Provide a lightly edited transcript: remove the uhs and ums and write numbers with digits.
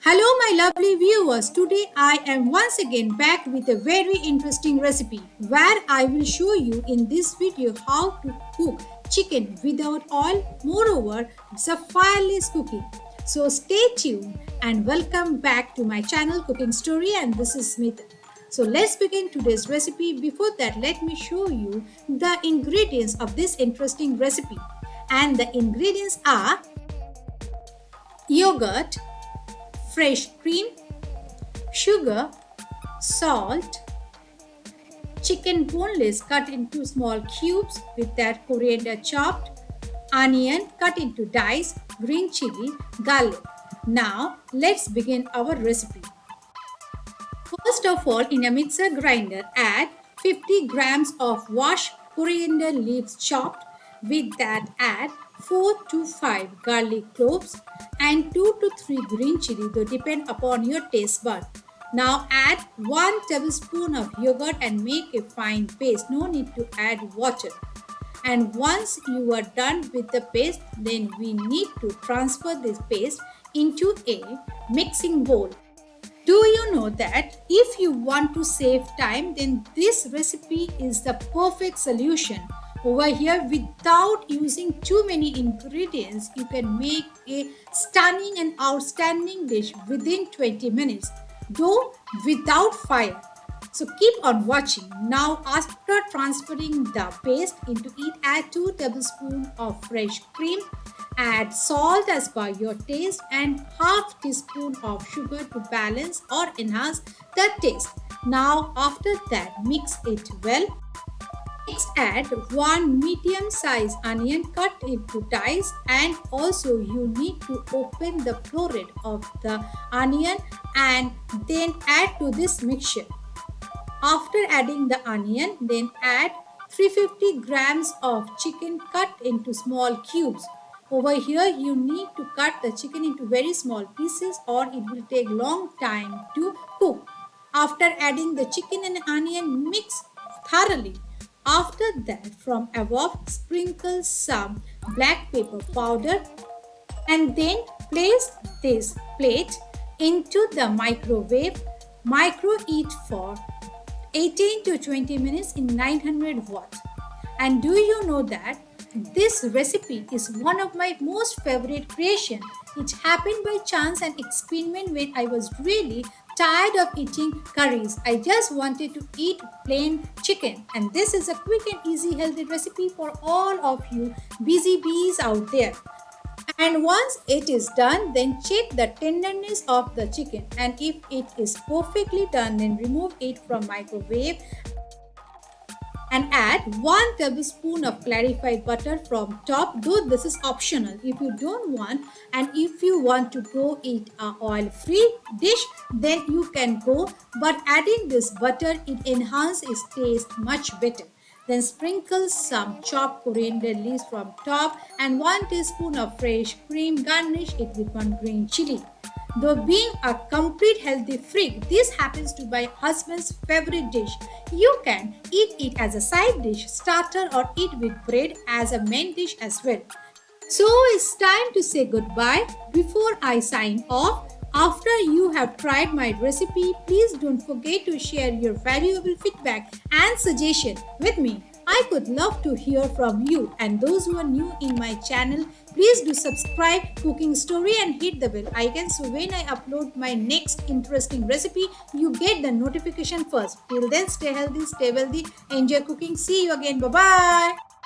Hello, my lovely viewers. Today I am once again back with a very interesting recipe where I will show you in this video how to cook chicken without oil. Moreover, it's a fireless cooking. So stay tuned and welcome back to my channel Cooking Story, and this is Smita. So let's begin today's recipe. Before that, let me show you the ingredients of this interesting recipe. And the ingredients are yogurt, fresh cream, sugar, salt, chicken boneless cut into small cubes with that coriander chopped, onion cut into dice, green chili, garlic. Now let's begin our recipe. First of all, in a mixer grinder, add 50 grams of washed coriander leaves chopped. With that, add 4 to 5 garlic cloves and 2 to 3 green chili, though depend upon your taste bud. Now add 1 tablespoon of yogurt and make a fine paste. No need to add water. And once you are done with the paste, then we need to transfer this paste into a mixing bowl. Do you know that if you want to save time, then this recipe is the perfect solution. Over here, without using too many ingredients, you can make a stunning and outstanding dish within 20 minutes, though without fire. So keep on watching. Now, after transferring the paste into it, add 2 tablespoons of fresh cream. Add salt as per your taste and half teaspoon of sugar to balance or enhance the taste. Now, after that, mix it well. Next, add 1 medium-sized onion cut into dice, and also you need to open the floret of the onion and then add to this mixture. After adding the onion, then add 350 grams of chicken cut into small cubes. Over here, you need to cut the chicken into very small pieces or it will take long time to cook. After adding the chicken and onion, mix thoroughly. After that, from above, sprinkle some black pepper powder and then place this plate into the microwave. Micro-heat for 18 to 20 minutes in 900 watt. And do you know that this recipe is one of my most favorite creation. It happened by chance and experiment when I was really tired of eating curries. I just wanted to eat plain chicken, and this is a quick and easy healthy recipe for all of you busy bees out there. And once it is done, then check the tenderness of the chicken, and if it is perfectly done, then remove it from microwave and add 1 tablespoon of clarified butter from top, though this is optional if you don't want. And if you want to go eat a oil free dish, then you can go, but adding this butter, it enhances its taste much better. Then sprinkle some chopped coriander leaves from top and 1 teaspoon of fresh cream. Garnish it with 1 green chili. Though being a complete healthy freak, this happens to be my husband's favorite dish. You can eat it as a side dish, starter, or eat with bread as a main dish as well. So it's time to say goodbye. Before I sign off, after you have tried my recipe, please don't forget to share your valuable feedback and suggestion with me. I could love to hear from you, and those who are new in my channel, please do subscribe Cooking Story and hit the bell icon so when I upload my next interesting recipe, you get the notification first. Till then, stay healthy, stay wealthy, enjoy cooking. See you again. Bye-bye.